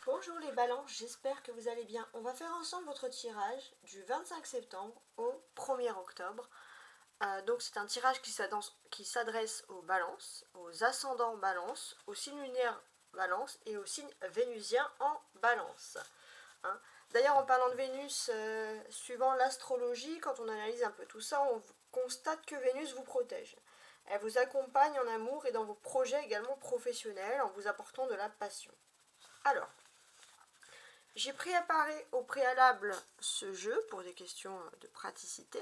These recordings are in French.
Bonjour les balances, j'espère que vous allez bien. On va faire ensemble votre tirage du 25 septembre au 1er octobre. Donc c'est un tirage qui s'adresse aux balances, aux ascendants balance, aux signes lunaires balance et aux signes vénusiens en balance. Hein. D'ailleurs en parlant de Vénus, suivant l'astrologie, quand on analyse un peu tout ça, on constate que Vénus vous protège. Elle vous accompagne en amour et dans vos projets également professionnels en vous apportant de la passion. Alors, j'ai préparé au préalable ce jeu pour des questions de praticité.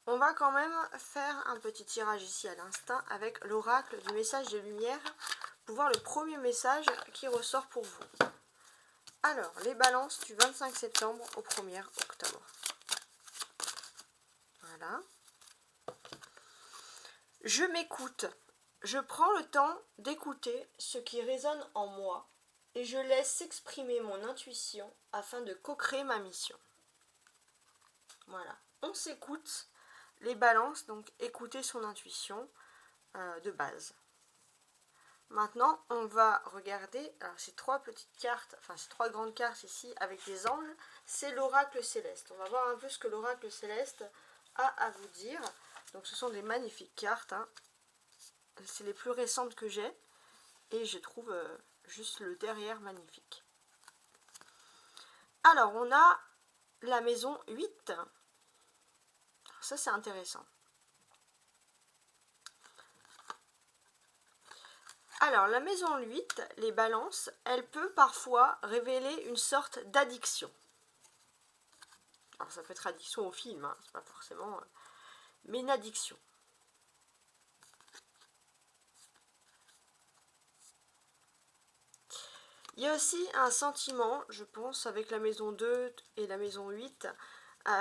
On va quand même faire un petit tirage ici à l'instinct avec l'oracle du message des lumières pour voir le premier message qui ressort pour vous. Alors, les balances du 25 septembre au 1er octobre. Voilà. Je m'écoute. Je prends le temps d'écouter ce qui résonne en moi et je laisse s'exprimer mon intuition afin de co-créer ma mission. Voilà, on s'écoute, les balances, donc écouter son intuition de base. Maintenant, on va regarder, alors ces trois petites cartes, enfin ces trois grandes cartes ici avec des anges, c'est l'oracle céleste. On va voir un peu ce que l'oracle céleste a à vous dire. Donc ce sont des magnifiques cartes, hein. C'est les plus récentes que j'ai et je trouve juste le derrière magnifique. Alors on a la maison 8. Ça c'est intéressant. Alors la maison 8, les balances, elle peut parfois révéler une sorte d'addiction. Alors ça peut être addiction au film, hein, c'est pas forcément... mais une addiction. Il y a aussi un sentiment, je pense, avec la maison 2 et la maison 8,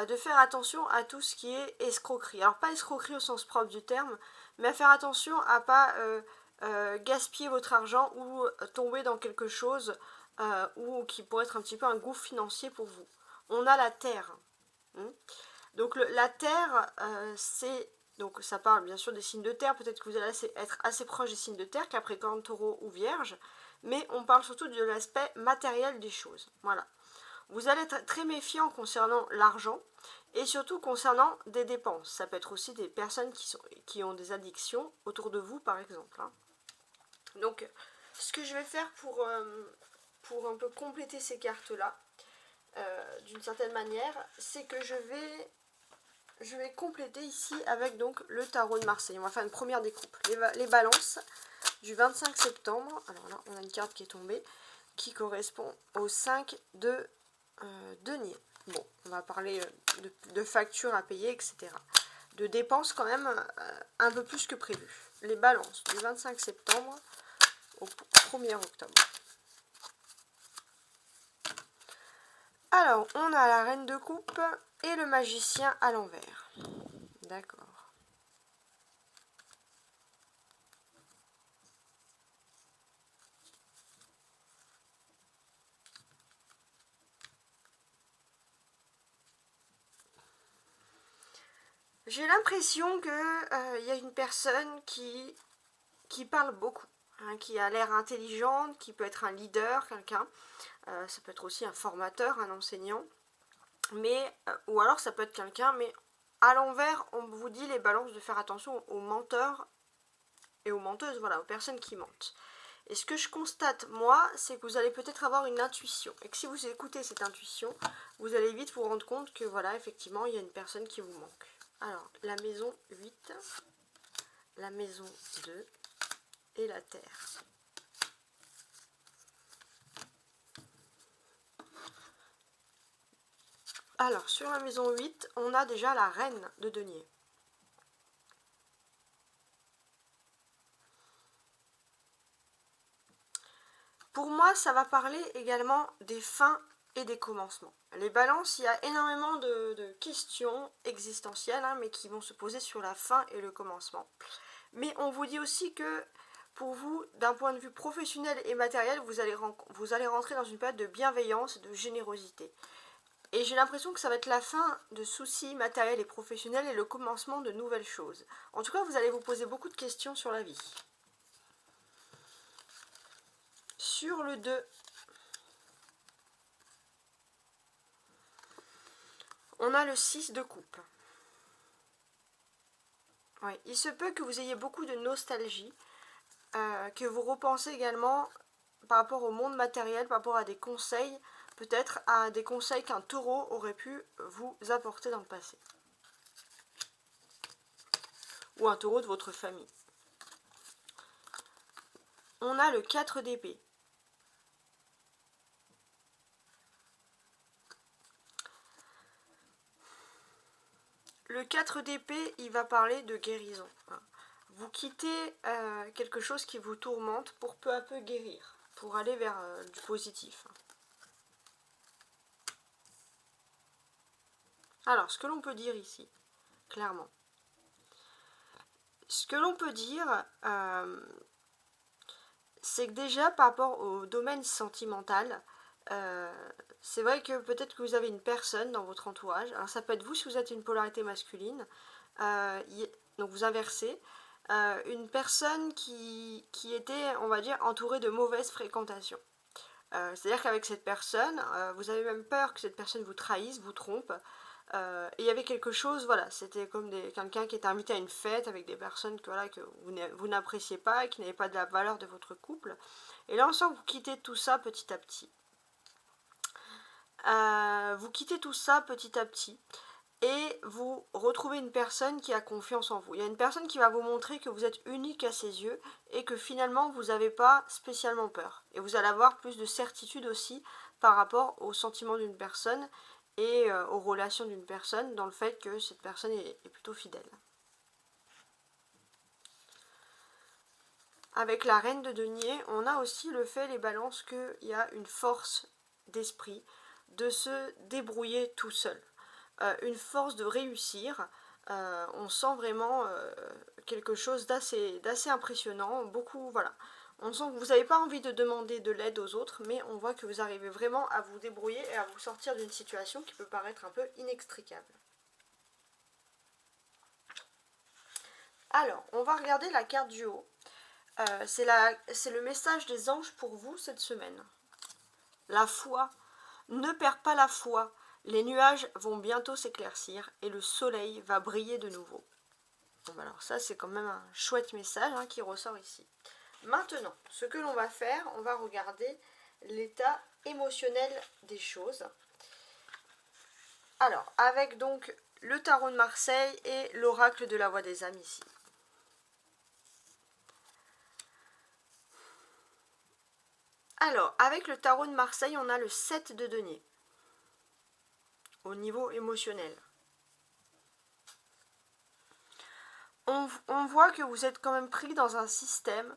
de faire attention à tout ce qui est escroquerie. Alors pas escroquerie au sens propre du terme, mais à faire attention à pas gaspiller votre argent ou tomber dans quelque chose ou qui pourrait être un petit peu un gouffre financier pour vous. On a la terre. Donc la terre, c'est... Donc ça parle bien sûr des signes de terre, peut-être que vous allez être assez proche des signes de terre, Capricorne, Taureau ou Vierge, mais on parle surtout de l'aspect matériel des choses. Voilà. Vous allez être très méfiant concernant l'argent et surtout concernant des dépenses. Ça peut être aussi des personnes qui ont des addictions autour de vous, par exemple. Hein. Donc, ce que je vais faire pour un peu compléter ces cartes-là, d'une certaine manière, c'est que je vais compléter ici avec donc le tarot de Marseille. On va faire une première découpe. Les balances du 25 septembre. Alors là, on a une carte qui est tombée qui correspond au 5 de denier. Bon, on va parler de factures à payer, etc. De dépenses quand même un peu plus que prévu. Les balances du 25 septembre au 1er octobre. Alors, on a la reine de coupe et le magicien à l'envers. D'accord. J'ai l'impression qu'il y a une personne qui parle beaucoup, hein, qui a l'air intelligente, qui peut être un leader, quelqu'un. Ça peut être aussi un formateur, un enseignant. Mais, ou alors ça peut être quelqu'un, mais à l'envers, on vous dit les balances de faire attention aux menteurs et aux menteuses, voilà, aux personnes qui mentent. Et ce que je constate, moi, c'est que vous allez peut-être avoir une intuition. Et que si vous écoutez cette intuition, vous allez vite vous rendre compte que, voilà, effectivement, il y a une personne qui vous manque. Alors, la maison 8, la maison 2 et la terre. Alors, sur la maison 8, on a déjà la reine de denier. Pour moi, ça va parler également des fins et des commencements. Les balances, il y a énormément de questions existentielles, hein, mais qui vont se poser sur la fin et le commencement. Mais on vous dit aussi que pour vous, d'un point de vue professionnel et matériel, vous allez rentrer dans une période de bienveillance et de générosité. Et j'ai l'impression que ça va être la fin de soucis matériels et professionnels et le commencement de nouvelles choses. En tout cas, vous allez vous poser beaucoup de questions sur la vie. Sur le 2, On a le 6 de coupe. Oui, il se peut que vous ayez beaucoup de nostalgie, que vous repensez également par rapport au monde matériel, par rapport à des conseils, peut-être à des conseils qu'un taureau aurait pu vous apporter dans le passé. Ou un taureau de votre famille. On a le 4 d'épée. Le 4 d'épée, il va parler de guérison. Vous quittez quelque chose qui vous tourmente pour peu à peu guérir, pour aller vers du positif. Alors, ce que l'on peut dire ici, clairement, ce que l'on peut dire, c'est que déjà par rapport au domaine sentimental, c'est vrai que peut-être que vous avez une personne dans votre entourage, alors ça peut être vous si vous êtes une polarité masculine, donc vous inversez, une personne qui était, on va dire, entourée de mauvaises fréquentations. C'est-à-dire qu'avec cette personne, vous avez même peur que cette personne vous trahisse, vous trompe. Et il y avait quelque chose, voilà, c'était comme quelqu'un qui était invité à une fête avec des personnes que, voilà, que vous n'appréciez pas et qui n'avaient pas de la valeur de votre couple. Et là, on sent que vous quittez tout ça petit à petit. Vous quittez tout ça petit à petit. Et vous retrouvez une personne qui a confiance en vous. Il y a une personne qui va vous montrer que vous êtes unique à ses yeux et que finalement vous n'avez pas spécialement peur. Et vous allez avoir plus de certitude aussi par rapport aux sentiments d'une personne et aux relations d'une personne dans le fait que cette personne est plutôt fidèle. Avec la reine de denier, on a aussi le fait, les balances, qu'il y a une force d'esprit de se débrouiller tout seul. Une force de réussir. On sent vraiment quelque chose d'assez impressionnant. Beaucoup, voilà. On sent que vous n'avez pas envie de demander de l'aide aux autres, mais on voit que vous arrivez vraiment à vous débrouiller et à vous sortir d'une situation qui peut paraître un peu inextricable. Alors, on va regarder la carte du haut. C'est le message des anges pour vous cette semaine. La foi. Ne perds pas la foi. Les nuages vont bientôt s'éclaircir et le soleil va briller de nouveau. Bon, alors ça, c'est quand même un chouette message qui ressort ici. Maintenant, ce que l'on va faire, on va regarder l'état émotionnel des choses. Alors, avec donc le tarot de Marseille et l'oracle de la voix des âmes ici. Alors, avec le tarot de Marseille, on a le 7 de denier. Au niveau émotionnel. On voit que vous êtes quand même pris dans un système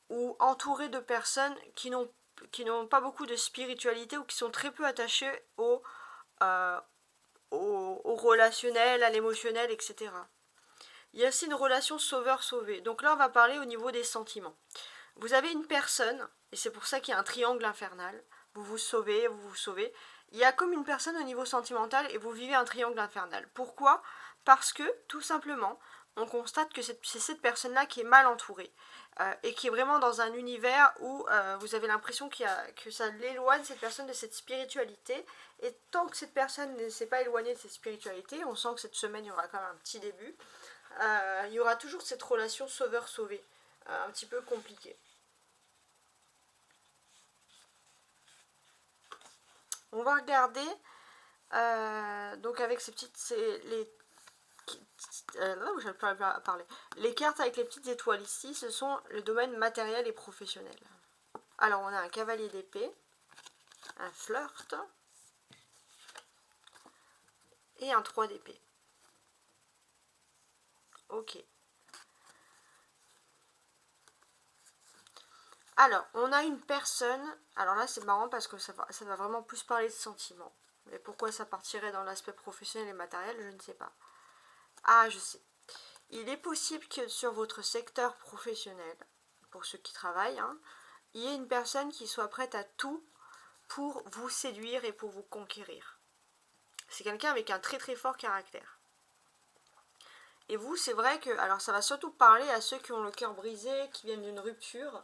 ou entouré de personnes qui n'ont pas beaucoup de spiritualité ou qui sont très peu attachées au relationnel, à l'émotionnel, etc. Il y a aussi une relation sauveur-sauvé. Donc là, on va parler au niveau des sentiments. Vous avez une personne, et c'est pour ça qu'il y a un triangle infernal. Vous vous sauvez, vous vous sauvez. Il y a comme une personne au niveau sentimental et vous vivez un triangle infernal. Pourquoi ? Parce que, tout simplement, on constate que c'est cette personne-là qui est mal entourée et qui est vraiment dans un univers où vous avez l'impression que ça l'éloigne, cette personne, de cette spiritualité. Et tant que cette personne ne s'est pas éloignée de cette spiritualité, on sent que cette semaine, il y aura quand même un petit début, il y aura toujours cette relation sauveur-sauvé, un petit peu compliquée. On va regarder, donc avec ces petites, les cartes avec les petites étoiles ici, ce sont le domaine matériel et professionnel. Alors on a un cavalier d'épée, un flirt et un 3 d'épée. Ok. Alors, on a une personne, alors là c'est marrant parce que ça va vraiment plus parler de sentiments. Mais pourquoi ça partirait dans l'aspect professionnel et matériel, je ne sais pas. Ah, je sais. Il est possible que sur votre secteur professionnel, pour ceux qui travaillent, il y ait une personne qui soit prête à tout pour vous séduire et pour vous conquérir. C'est quelqu'un avec un très très fort caractère. Et vous, c'est vrai que, alors ça va surtout parler à ceux qui ont le cœur brisé, qui viennent d'une rupture.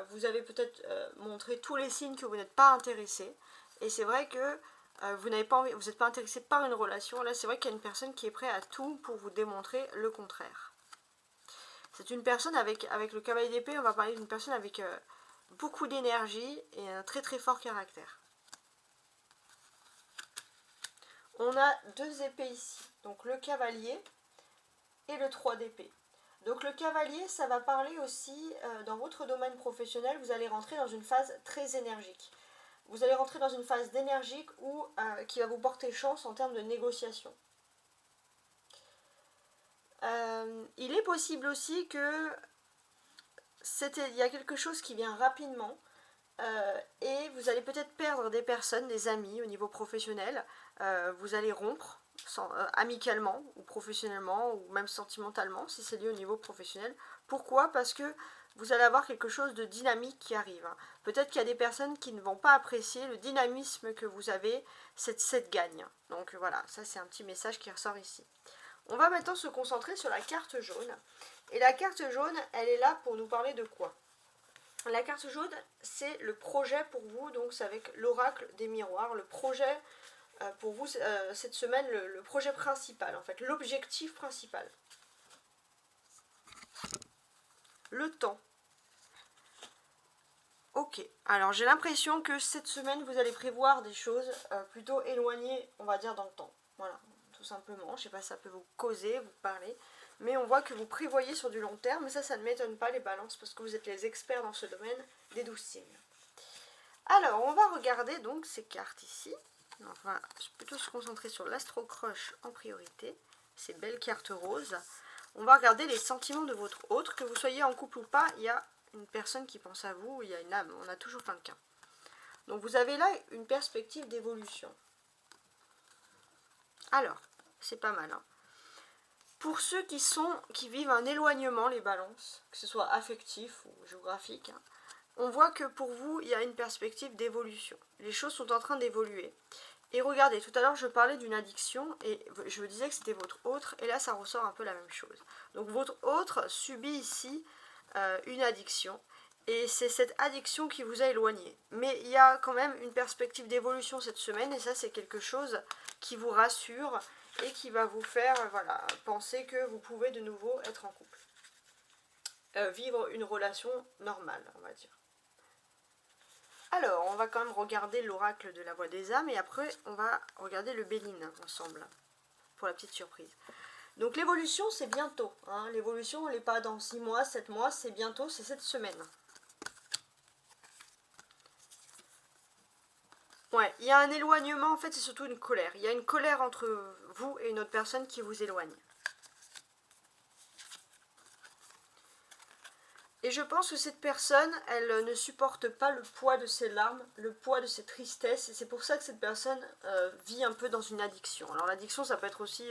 Vous avez peut-être montré tous les signes que vous n'êtes pas intéressé. Et c'est vrai que vous n'avez pas envie, vous n'êtes pas intéressé par une relation. Là, c'est vrai qu'il y a une personne qui est prête à tout pour vous démontrer le contraire. C'est une personne avec le cavalier d'épée, on va parler d'une personne avec beaucoup d'énergie et un très très fort caractère. On a 2 épées ici, donc le cavalier et le 3 d'épée. Donc le cavalier, ça va parler aussi, dans votre domaine professionnel, vous allez rentrer dans une phase très énergique. Vous allez rentrer dans une phase d'énergique qui va vous porter chance en termes de négociation. Il est possible aussi que il y a quelque chose qui vient rapidement et vous allez peut-être perdre des personnes, des amis au niveau professionnel. Vous allez rompre amicalement ou professionnellement ou même sentimentalement si c'est lié au niveau professionnel. Pourquoi? Parce que vous allez avoir quelque chose de dynamique qui arrive. Peut-être qu'il y a des personnes qui ne vont pas apprécier le dynamisme que vous avez, cette gagne. Donc voilà, ça c'est un petit message qui ressort ici. On va maintenant se concentrer sur la carte jaune. Et la carte jaune, elle est là pour nous parler de quoi? La carte jaune, c'est le projet pour vous, donc c'est avec l'oracle des miroirs, le projet pour vous cette semaine, le projet principal, en fait, l'objectif principal. Le temps. Ok, alors j'ai l'impression que cette semaine, vous allez prévoir des choses plutôt éloignées, on va dire, dans le temps. Voilà, tout simplement. Je ne sais pas si ça peut vous causer, vous parler. Mais on voit que vous prévoyez sur du long terme, et ça ne m'étonne pas les balances, parce que vous êtes les experts dans ce domaine des 12 signes. Alors, on va regarder donc ces cartes ici. On va plutôt se concentrer sur l'Astro Crush en priorité, ces belles cartes roses. On va regarder les sentiments de votre autre, que vous soyez en couple ou pas, il y a une personne qui pense à vous, il y a une âme, on a toujours plein de cas. Donc vous avez là une perspective d'évolution. Alors, c'est pas mal, hein. Pour ceux qui vivent un éloignement, les balances, que ce soit affectif ou géographique, hein, on voit que pour vous, il y a une perspective d'évolution. Les choses sont en train d'évoluer. Et regardez, tout à l'heure, je parlais d'une addiction et je vous disais que c'était votre autre, et là, ça ressort un peu la même chose. Donc, votre autre subit ici une addiction, et c'est cette addiction qui vous a éloigné. Mais il y a quand même une perspective d'évolution cette semaine, et ça, c'est quelque chose qui vous rassure et qui va vous faire penser que vous pouvez de nouveau être en couple. Vivre une relation normale, on va dire. Alors, on va quand même regarder l'oracle de la voix des âmes et après, on va regarder le Béline ensemble, pour la petite surprise. Donc, l'évolution, c'est bientôt. Hein. L'évolution, elle n'est pas dans 6 mois, 7 mois, c'est bientôt, c'est cette semaine. Ouais, il y a un éloignement, en fait, c'est surtout une colère. Il y a une colère entre vous et une autre personne qui vous éloigne. Et je pense que cette personne, elle ne supporte pas le poids de ses larmes, le poids de ses tristesses. Et c'est pour ça que cette personne vit un peu dans une addiction. Alors l'addiction, ça peut être aussi,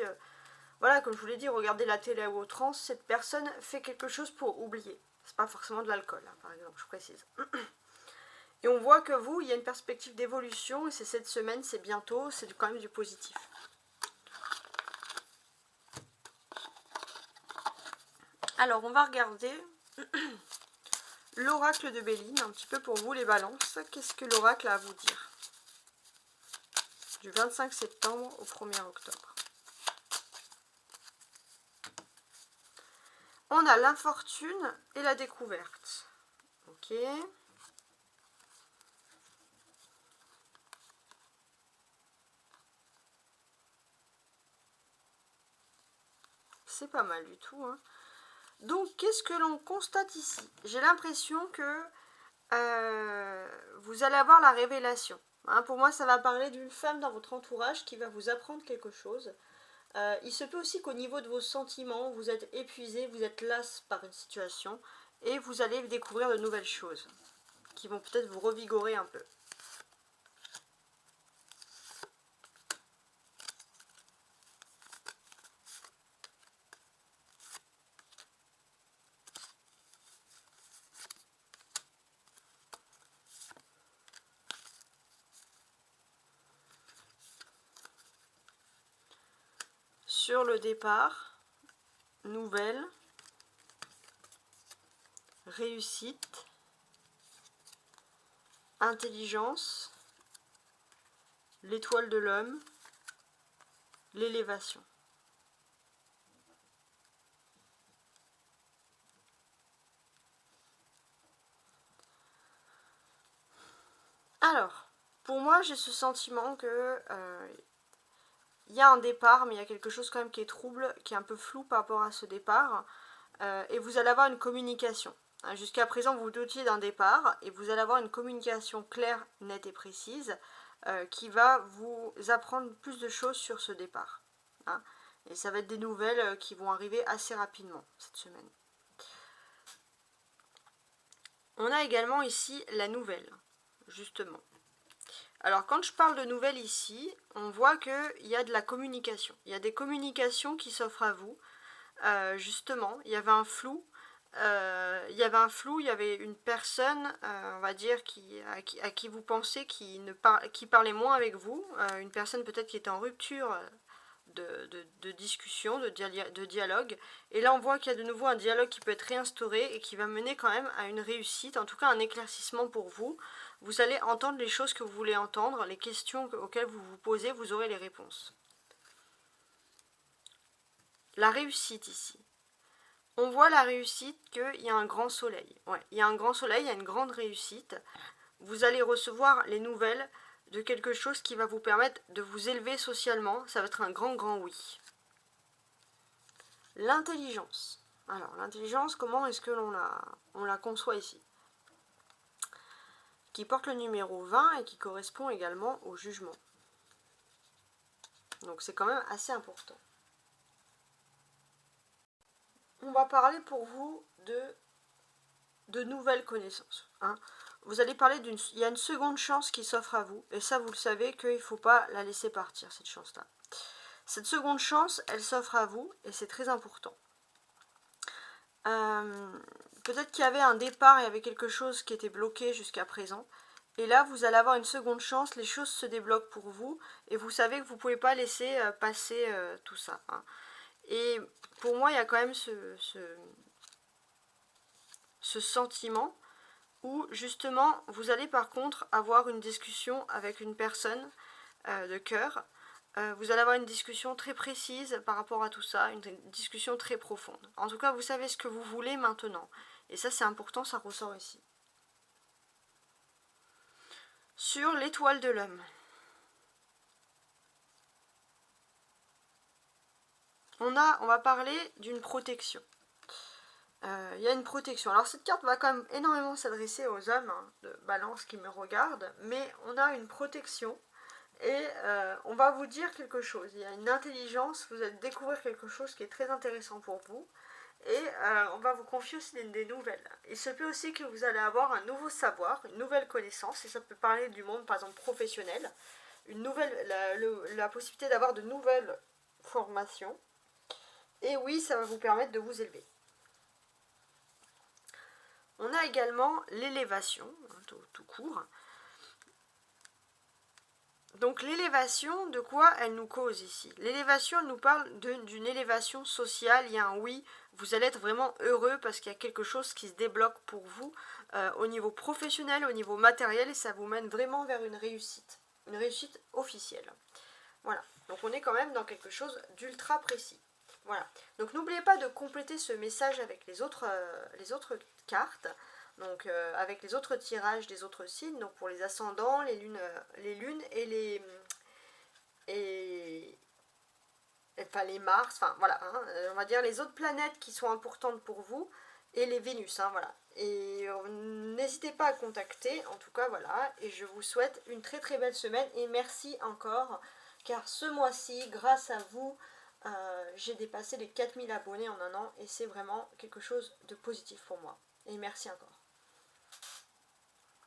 voilà, comme je vous l'ai dit, regarder la télé ou au trans. Cette personne fait quelque chose pour oublier. C'est pas forcément de l'alcool, hein, par exemple, je précise. Et on voit que vous, il y a une perspective d'évolution. Et c'est cette semaine, c'est bientôt, c'est quand même du positif. Alors, on va regarder... l'oracle de Béline, un petit peu pour vous les balances. Qu'est-ce que l'oracle a à vous dire? Du 25 septembre au 1er octobre. On a l'infortune et la découverte. Ok. C'est pas mal du tout, hein. Donc, qu'est-ce que l'on constate ici? J'ai l'impression que vous allez avoir la révélation. Hein, pour moi, ça va parler d'une femme dans votre entourage qui va vous apprendre quelque chose. Il se peut aussi qu'au niveau de vos sentiments, vous êtes épuisé, vous êtes las par une situation et vous allez découvrir de nouvelles choses qui vont peut-être vous revigorer un peu. Sur le départ, nouvelle, réussite, intelligence, l'étoile de l'homme, l'élévation. Alors, pour moi, j'ai ce sentiment que il y a un départ, mais il y a quelque chose quand même qui est trouble, qui est un peu flou par rapport à ce départ, et vous allez avoir une communication. Jusqu'à présent, vous vous doutiez d'un départ, et vous allez avoir une communication claire, nette et précise, qui va vous apprendre plus de choses sur ce départ. Hein. Et ça va être des nouvelles qui vont arriver assez rapidement cette semaine. On a également ici la nouvelle, justement. Alors quand je parle de nouvelles ici, on voit qu'il y a de la communication. Il y a des communications qui s'offrent à vous. Justement, il y avait un flou. Il y avait une personne, on va dire, à qui vous pensez qui parlait moins avec vous. Une personne peut-être qui était en rupture de discussion, de dialogue. Et là, on voit qu'il y a de nouveau un dialogue qui peut être réinstauré et qui va mener quand même à une réussite, en tout cas un éclaircissement pour vous. Vous allez entendre les choses que vous voulez entendre, les questions auxquelles vous vous posez, vous aurez les réponses. La réussite ici. On voit la réussite qu'il y a un grand soleil. Ouais, il y a un grand soleil, il y a une grande réussite. Vous allez recevoir les nouvelles de quelque chose qui va vous permettre de vous élever socialement. Ça va être un grand, grand oui. L'intelligence. Alors, l'intelligence, comment est-ce que on la conçoit ici? Qui porte le numéro 20 et qui correspond également au jugement. Donc c'est quand même assez important. On va parler pour vous de nouvelles connaissances. Hein. Vous allez parler il y a une seconde chance qui s'offre à vous, et ça vous le savez qu'il ne faut pas la laisser partir, cette chance-là. Cette seconde chance, elle s'offre à vous, et c'est très important. Peut-être qu'il y avait un départ, il y avait quelque chose qui était bloqué jusqu'à présent, et là vous allez avoir une seconde chance, les choses se débloquent pour vous, et vous savez que vous ne pouvez pas laisser passer tout ça. Hein. Et pour moi, il y a quand même ce sentiment où justement vous allez par contre avoir une discussion avec une personne de cœur. Vous allez avoir une discussion très précise par rapport à tout ça, une discussion très profonde. En tout cas, vous savez ce que vous voulez maintenant. Et ça, c'est important, ça ressort ici. Sur l'étoile de l'homme. On va parler d'une protection. Il y a une protection. Alors cette carte va quand même énormément s'adresser aux hommes de Balance qui me regardent, mais on a une protection et on va vous dire quelque chose. Il y a une intelligence, vous allez découvrir quelque chose qui est très intéressant pour vous et on va vous confier aussi des nouvelles. Il se peut aussi que vous allez avoir un nouveau savoir, une nouvelle connaissance, et ça peut parler du monde par exemple professionnel, la possibilité d'avoir de nouvelles formations, et oui, ça va vous permettre de vous élever. On a également l'élévation, tout court. Donc l'élévation, de quoi elle nous cause ici? L'élévation, elle nous parle d'une élévation sociale, il y a un oui, vous allez être vraiment heureux parce qu'il y a quelque chose qui se débloque pour vous au niveau professionnel, au niveau matériel, et ça vous mène vraiment vers une réussite officielle. Voilà, donc on est quand même dans quelque chose d'ultra précis. Voilà, donc n'oubliez pas de compléter ce message avec les autres cartes, donc avec les autres tirages des autres signes, donc pour les ascendants, les lunes et enfin les Mars, enfin voilà, hein, on va dire les autres planètes qui sont importantes pour vous, et les Vénus, hein, voilà. Et n'hésitez pas à contacter, en tout cas voilà, et je vous souhaite une très très belle semaine, et merci encore, car ce mois-ci, grâce à vous, j'ai dépassé les 4000 abonnés en un an, et c'est vraiment quelque chose de positif pour moi. Et merci encore.